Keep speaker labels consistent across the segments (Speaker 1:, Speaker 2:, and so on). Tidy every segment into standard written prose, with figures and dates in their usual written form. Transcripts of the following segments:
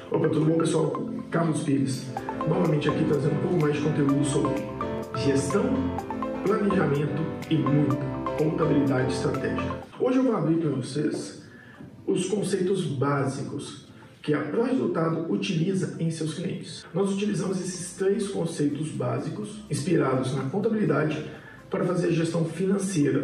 Speaker 1: Opa, tudo bom, pessoal? Carlos Pires, novamente aqui trazendo um pouco mais de conteúdo sobre gestão, planejamento e muita contabilidade estratégica. Hoje eu vou abrir para vocês os conceitos básicos que a ProResultado utiliza em seus clientes. Nós utilizamos esses 3 conceitos básicos, inspirados na contabilidade, para fazer a gestão financeira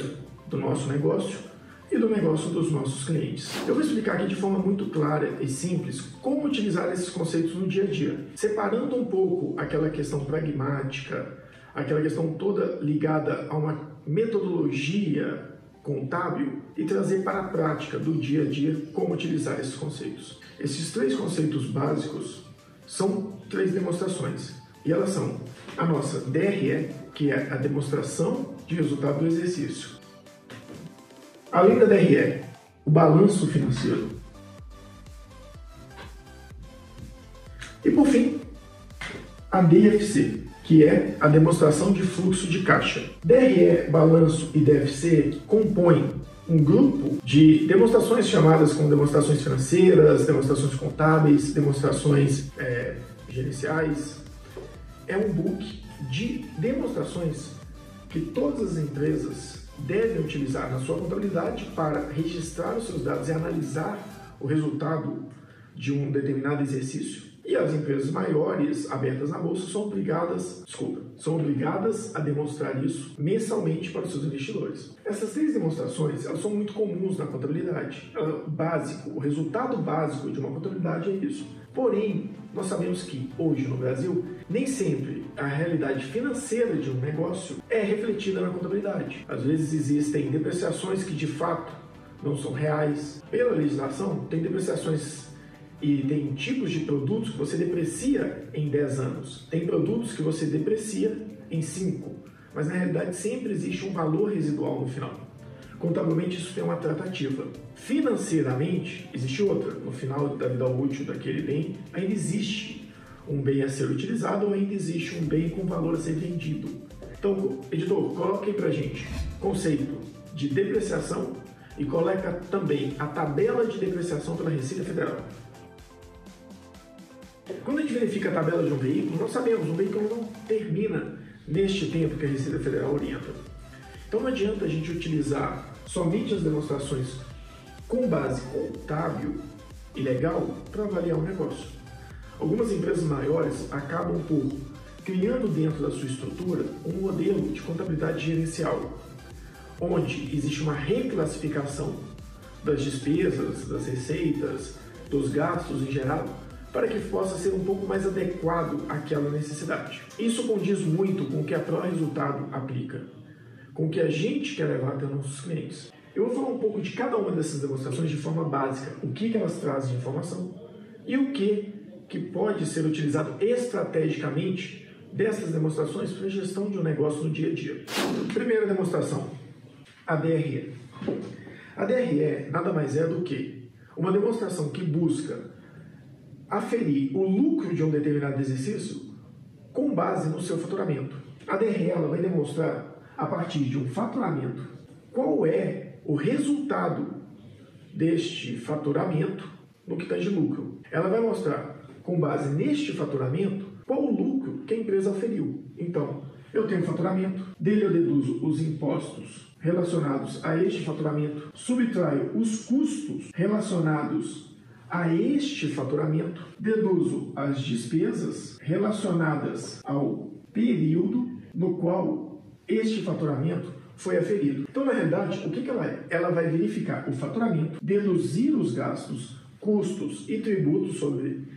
Speaker 1: do nosso negócio e do negócio dos nossos clientes. Eu vou explicar aqui de forma muito clara e simples como utilizar esses conceitos no dia a dia, separando um pouco aquela questão pragmática, aquela questão toda ligada a uma metodologia contábil e trazer para a prática do dia a dia como utilizar esses conceitos. Esses 3 conceitos básicos são 3 demonstrações e elas são a nossa DRE, que é a demonstração de resultado do exercício. Além da DRE, o balanço financeiro. E por fim, a DFC, que é a demonstração de fluxo de caixa. DRE, balanço e DFC compõem um grupo de demonstrações chamadas como demonstrações financeiras, demonstrações contábeis, demonstrações gerenciais. É um book de demonstrações que todas as empresas devem utilizar na sua contabilidade para registrar os seus dados e analisar o resultado de um determinado exercício. E as empresas maiores, abertas na bolsa, são obrigadas a demonstrar isso mensalmente para os seus investidores. Essas 3 demonstrações, elas são muito comuns na contabilidade. O resultado básico de uma contabilidade é isso. Porém, nós sabemos que hoje no Brasil, nem sempre a realidade financeira de um negócio é refletida na contabilidade. Às vezes existem depreciações que de fato não são reais. Pela legislação, tem depreciações e tem tipos de produtos que você deprecia em 10 anos. Tem produtos que você deprecia em 5, mas na realidade sempre existe um valor residual no final. Contabilmente isso tem uma tratativa. Financeiramente existe outra. No final da vida útil daquele bem, ainda existe um bem a ser utilizado ou ainda existe um bem com valor a ser vendido. Então, editor, coloque aí pra gente conceito de depreciação e coloca também a tabela de depreciação pela Receita Federal. Quando a gente verifica a tabela de um veículo, nós sabemos que um veículo não termina neste tempo que a Receita Federal orienta. Então não adianta a gente utilizar somente as demonstrações com base contábil e legal para avaliar o negócio. Algumas empresas maiores acabam por criando dentro da sua estrutura um modelo de contabilidade gerencial, onde existe uma reclassificação das despesas, das receitas, dos gastos em geral, para que possa ser um pouco mais adequado àquela necessidade. Isso condiz muito com o que a ProResultado aplica, com o que a gente quer levar até nossos clientes. Eu vou falar um pouco de cada uma dessas demonstrações de forma básica, o que elas trazem de informação e o que pode ser utilizado estrategicamente dessas demonstrações para a gestão de um negócio no dia a dia. Primeira demonstração, a DRE. A DRE nada mais é do que uma demonstração que busca aferir o lucro de um determinado exercício com base no seu faturamento. A DRE ela vai demonstrar, a partir de um faturamento, qual é o resultado deste faturamento no que está de lucro. Ela vai mostrar, com base neste faturamento, qual o lucro que a empresa aferiu. Então, eu tenho um faturamento, dele eu deduzo os impostos relacionados a este faturamento, subtraio os custos relacionados a este faturamento, deduzo as despesas relacionadas ao período no qual este faturamento foi aferido. Então, na realidade, o que ela é? Ela vai verificar o faturamento, deduzir os gastos, custos e tributos sobre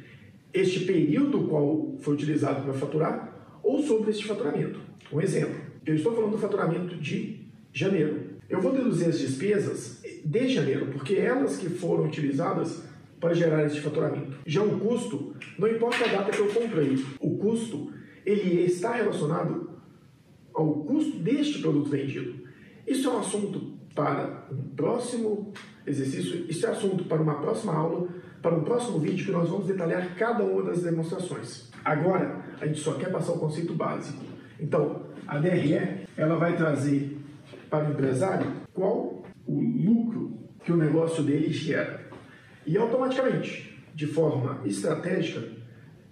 Speaker 1: este período qual foi utilizado para faturar ou sobre este faturamento. Um exemplo, eu estou falando do faturamento de janeiro. Eu vou deduzir as despesas de janeiro, porque elas que foram utilizadas para gerar este faturamento. Já o custo, não importa a data que eu comprei, o custo ele está relacionado ao custo deste produto vendido. Isso é um assunto para um próximo exercício, isso é assunto para uma próxima aula, para um próximo vídeo que nós vamos detalhar cada uma das demonstrações. Agora, a gente só quer passar o conceito básico. Então, a DRE, ela vai trazer para o empresário qual o lucro que o negócio dele gera. E automaticamente, de forma estratégica,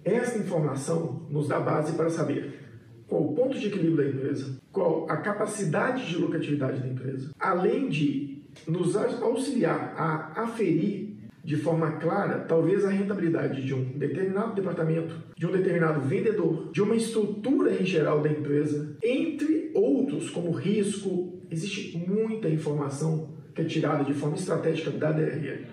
Speaker 1: esta informação nos dá base para saber qual o ponto de equilíbrio da empresa, qual a capacidade de lucratividade da empresa, além de nos auxiliar a aferir de forma clara, talvez a rentabilidade de um determinado departamento, de um determinado vendedor, de uma estrutura em geral da empresa, entre outros, como risco. Existe muita informação que é tirada de forma estratégica da DRE.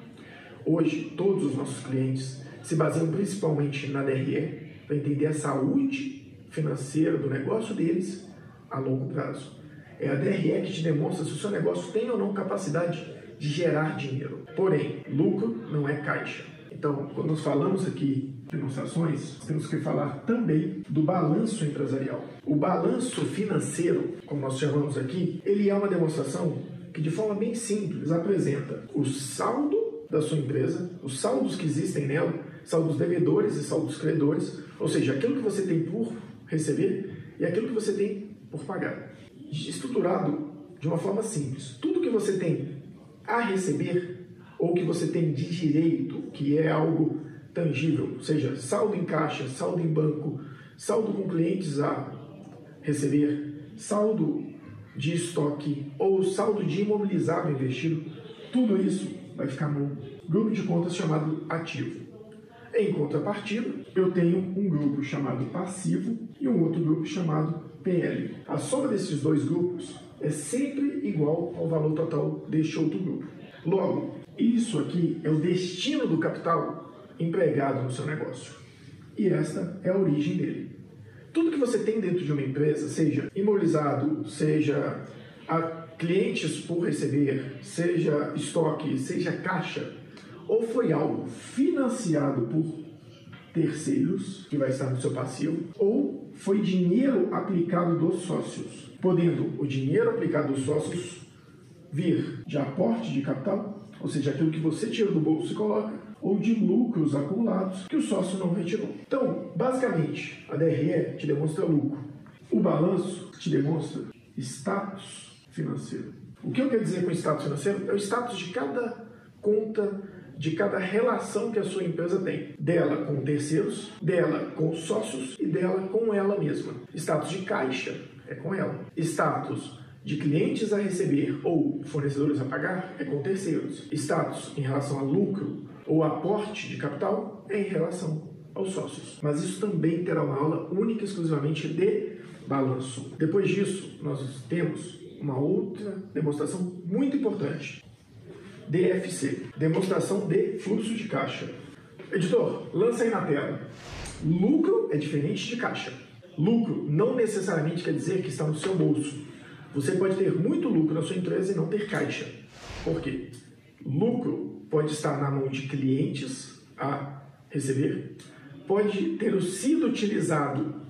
Speaker 1: Hoje, todos os nossos clientes se baseiam principalmente na DRE para entender a saúde financeira do negócio deles a longo prazo. É a DRE que te demonstra se o seu negócio tem ou não capacidade de gerar dinheiro. Porém, lucro não é caixa. Então, quando nós falamos aqui de demonstrações, temos que falar também do balanço empresarial. O balanço financeiro, como nós chamamos aqui, ele é uma demonstração que de forma bem simples apresenta o saldo da sua empresa, os saldos que existem nela, saldos devedores e saldos credores, ou seja, aquilo que você tem por receber e aquilo que você tem por pagar. Estruturado de uma forma simples. Tudo que você tem a receber ou que você tem de direito, que é algo tangível, seja saldo em caixa, saldo em banco, saldo com clientes a receber, saldo de estoque ou saldo de imobilizável investido, tudo isso vai ficar num grupo de contas chamado ativo. Em contrapartida, eu tenho um grupo chamado passivo e um outro grupo chamado PL. A soma desses dois grupos é sempre igual ao valor total deste outro grupo. Logo, isso aqui é o destino do capital empregado no seu negócio. E esta é a origem dele. Tudo que você tem dentro de uma empresa, seja imobilizado, seja clientes por receber, seja estoque, seja caixa, ou foi algo financiado por terceiros, que vai estar no seu passivo, ou foi dinheiro aplicado dos sócios, podendo o dinheiro aplicado dos sócios vir de aporte de capital, ou seja, aquilo que você tira do bolso e coloca, ou de lucros acumulados que o sócio não retirou. Então, basicamente, a DRE te demonstra lucro. O balanço te demonstra status financeiro. O que eu quero dizer com status financeiro é o status de cada conta, de cada relação que a sua empresa tem. Dela com terceiros, dela com sócios e dela com ela mesma. Status de caixa é com ela. Status de clientes a receber ou fornecedores a pagar é com terceiros. Status em relação a lucro ou aporte de capital é em relação aos sócios. Mas isso também terá uma aula única e exclusivamente de balanço. Depois disso, nós temos uma outra demonstração muito importante. DFC, demonstração de fluxo de caixa. Editor, lança aí na tela. Lucro é diferente de caixa. Lucro não necessariamente quer dizer que está no seu bolso. Você pode ter muito lucro na sua empresa e não ter caixa. Por quê? Lucro pode estar na mão de clientes a receber, pode ter sido utilizado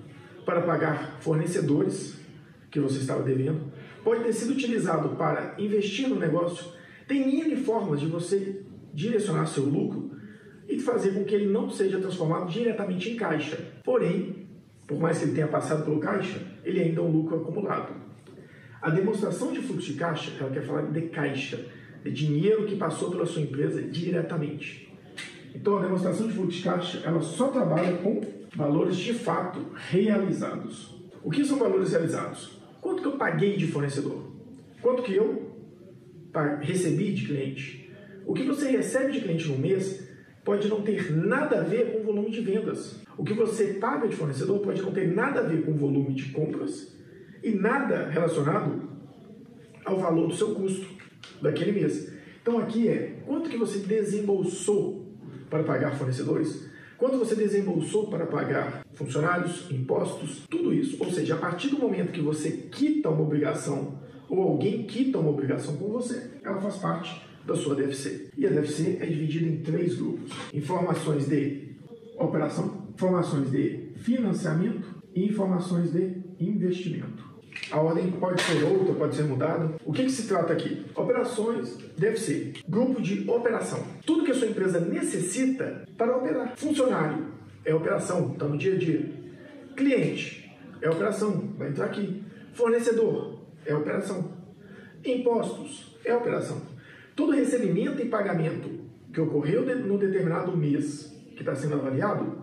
Speaker 1: para pagar fornecedores que você estava devendo, pode ter sido utilizado para investir no negócio. Tem N formas de você direcionar seu lucro e fazer com que ele não seja transformado diretamente em caixa. Porém, por mais que ele tenha passado pelo caixa, ele ainda é um lucro acumulado. A demonstração de fluxo de caixa, ela quer falar de caixa, de dinheiro que passou pela sua empresa diretamente. Então, a demonstração de fluxo de caixa, ela só trabalha com valores de fato realizados. O que são valores realizados? Quanto que eu paguei de fornecedor? Quanto que eu recebi de cliente? O que você recebe de cliente no mês pode não ter nada a ver com o volume de vendas. O que você paga de fornecedor pode não ter nada a ver com o volume de compras e nada relacionado ao valor do seu custo daquele mês. Então aqui é quanto que você desembolsou para pagar fornecedores, quanto você desembolsou para pagar funcionários, impostos, tudo isso. Ou seja, a partir do momento que você quita uma obrigação ou alguém quita uma obrigação com você, ela faz parte da sua DFC. E a DFC é dividida em 3 grupos. Informações de operação, informações de financiamento e informações de investimento. A ordem pode ser outra, pode ser mudada. O que se trata aqui? Operações DFC. Grupo de operação. Tudo que a sua empresa necessita para operar. Funcionário é operação, está no dia a dia. Cliente é operação, vai entrar aqui. Fornecedor é operação. Impostos é operação. Todo recebimento e pagamento que ocorreu no determinado mês que está sendo avaliado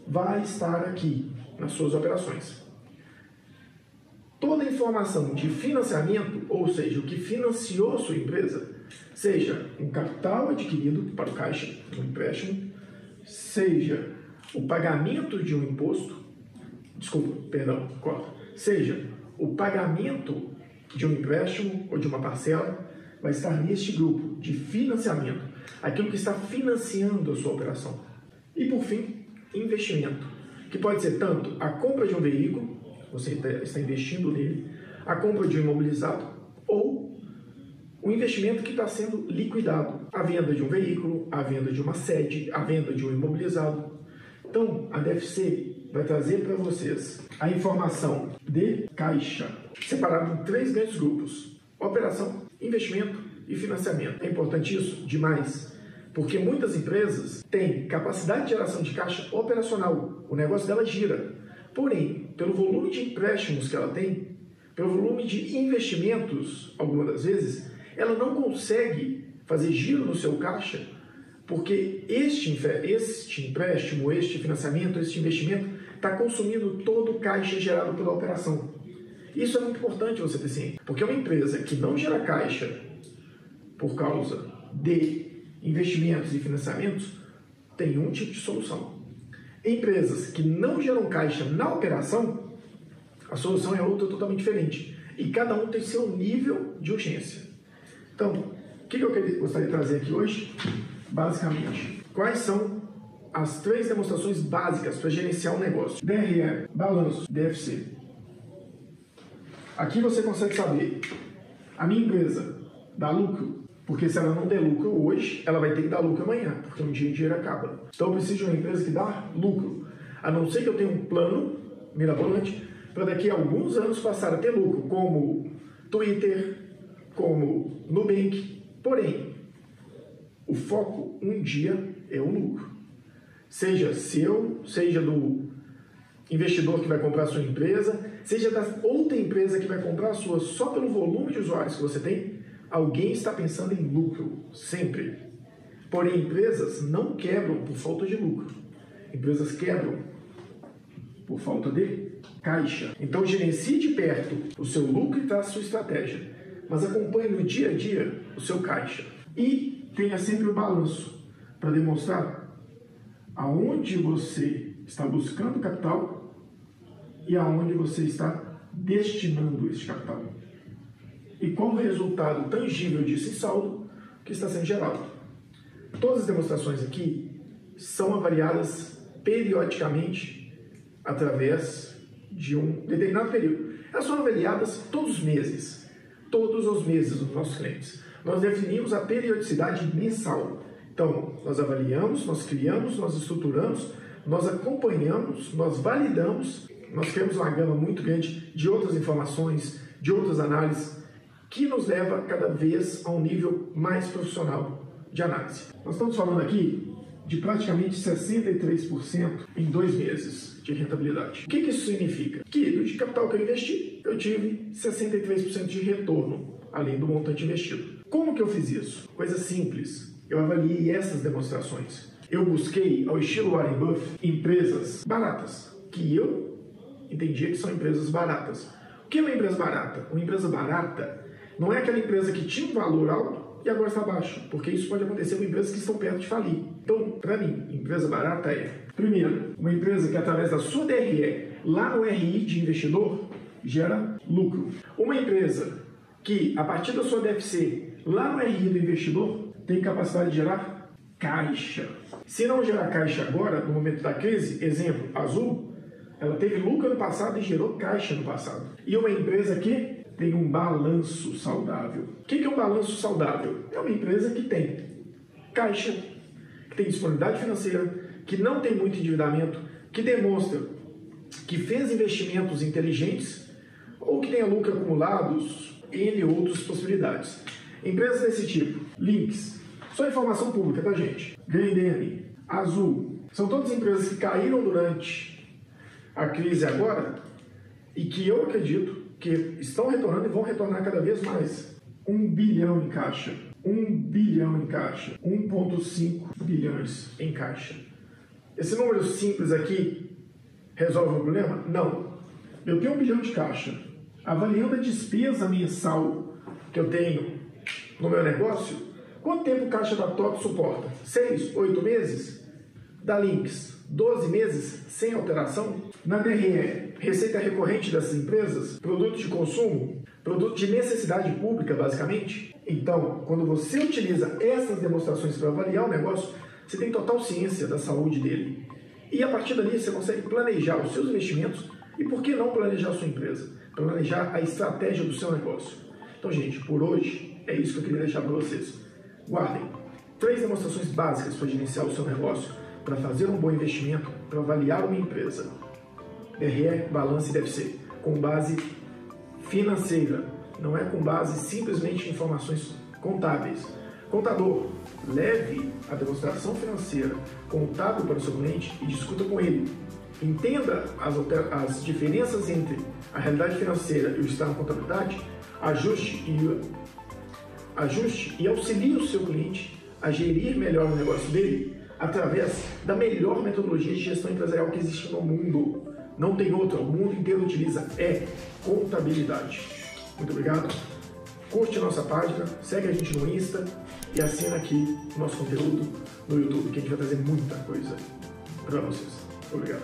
Speaker 1: vai estar aqui nas suas operações. Toda informação de financiamento, ou seja, o que financiou a sua empresa, seja um capital adquirido para o caixa, um empréstimo, seja o pagamento de um imposto, seja o pagamento de um empréstimo ou de uma parcela, vai estar neste grupo de financiamento, aquilo que está financiando a sua operação. E por fim, investimento, que pode ser tanto a compra de um veículo, você está investindo nele, a compra de um imobilizado ou o investimento que está sendo liquidado, a venda de um veículo, a venda de uma sede, a venda de um imobilizado. Então, a DFC vai trazer para vocês a informação de caixa, separado em 3 grandes grupos: operação, investimento e financiamento. É importante isso? Demais. Porque muitas empresas têm capacidade de geração de caixa operacional, o negócio dela gira. Porém, pelo volume de empréstimos que ela tem, pelo volume de investimentos, algumas das vezes, ela não consegue fazer giro no seu caixa, porque este empréstimo, este financiamento, este investimento está consumindo todo o caixa gerado pela operação. Isso é muito importante você ter ciência, porque uma empresa que não gera caixa por causa de investimentos e financiamentos tem um tipo de solução. Empresas que não geram caixa na operação, a solução é outra totalmente diferente. E cada um tem seu nível de urgência. Então, o que eu gostaria de trazer aqui hoje? Basicamente, quais são as 3 demonstrações básicas para gerenciar um negócio? DRE, balanço, DFC. Aqui você consegue saber, a minha empresa dá lucro? Porque se ela não der lucro hoje, ela vai ter que dar lucro amanhã, porque um dia o dinheiro acaba. Então eu preciso de uma empresa que dá lucro. A não ser que eu tenha um plano mirabolante para daqui a alguns anos passar a ter lucro, como Twitter, como Nubank. Porém, o foco um dia é o lucro. Seja seu, seja do investidor que vai comprar a sua empresa, seja da outra empresa que vai comprar a sua só pelo volume de usuários que você tem. Alguém está pensando em lucro, sempre. Porém, empresas não quebram por falta de lucro. Empresas quebram por falta de caixa. Então, gerencie de perto o seu lucro e traça a sua estratégia. Mas acompanhe no dia a dia o seu caixa. E tenha sempre o balanço para demonstrar aonde você está buscando capital e aonde você está destinando esse capital. E qual o resultado tangível disso em saldo que está sendo gerado. Todas as demonstrações aqui são avaliadas periodicamente através de um determinado período. Elas são avaliadas todos os meses dos nossos clientes. Nós definimos a periodicidade mensal. Então, nós avaliamos, nós criamos, nós estruturamos, nós acompanhamos, nós validamos, nós temos uma gama muito grande de outras informações, de outras análises, que nos leva cada vez a um nível mais profissional de análise. Nós estamos falando aqui de praticamente 63% em 2 meses de rentabilidade. O que isso significa? Que do capital que eu investi, eu tive 63% de retorno, além do montante investido. Como que eu fiz isso? Coisa simples. Eu avaliei essas demonstrações. Eu busquei, ao estilo Warren Buffett, empresas baratas, que eu entendia que são empresas baratas. O que é uma empresa barata? Uma empresa barata não é aquela empresa que tinha um valor alto e agora está baixo, porque isso pode acontecer com empresas que estão perto de falir. Então, para mim, empresa barata é, primeiro, uma empresa que através da sua DRE, lá no RI de investidor, gera lucro. Uma empresa que, a partir da sua DFC, lá no RI do investidor, tem capacidade de gerar caixa. Se não gerar caixa agora, no momento da crise, exemplo, Azul, ela teve lucro no passado e gerou caixa no passado. E uma empresa que tem um balanço saudável. O que é um balanço saudável? É uma empresa que tem caixa, que tem disponibilidade financeira, que não tem muito endividamento, que demonstra que fez investimentos inteligentes ou que tenha lucro acumulados, entre outras possibilidades. Empresas desse tipo, Links, só informação pública, tá, gente? Grendene, Azul, são todas empresas que caíram durante a crise agora e que eu acredito que estão retornando e vão retornar cada vez mais. 1 bilhão em caixa, 1 bilhão em caixa, 1,5 bilhões em caixa. Esse número simples aqui resolve o problema? Não. Eu tenho 1 bilhão de caixa. Avaliando a despesa mensal que eu tenho no meu negócio, quanto tempo o caixa da TOTWS suporta? 6, 8 meses? Da Lynx, 12 meses sem alteração? Na DRE, receita recorrente dessas empresas? Produtos de consumo? Produto de necessidade pública, basicamente? Então, quando você utiliza essas demonstrações para avaliar o negócio, você tem total ciência da saúde dele. E a partir dali você consegue planejar os seus investimentos e, por que não, planejar a sua empresa? Planejar a estratégia do seu negócio. Então, gente, por hoje é isso que eu queria deixar para vocês. Guardem 3 demonstrações básicas para gerenciar o seu negócio, para fazer um bom investimento, para avaliar uma empresa. DRE, balanço e DFC, com base financeira, não é com base simplesmente em informações contábeis. Contador, leve a demonstração financeira contábil para o seu cliente e discuta com ele. Entenda as diferenças entre a realidade financeira e o estado de contabilidade, ajuste e auxilie o seu cliente a gerir melhor o negócio dele através da melhor metodologia de gestão empresarial que existe no mundo. Não tem outra, o mundo inteiro utiliza, é contabilidade. Muito obrigado. Curte a nossa página, segue a gente no Insta e assina aqui o nosso conteúdo no YouTube, que a gente vai trazer muita coisa para vocês. Obrigado.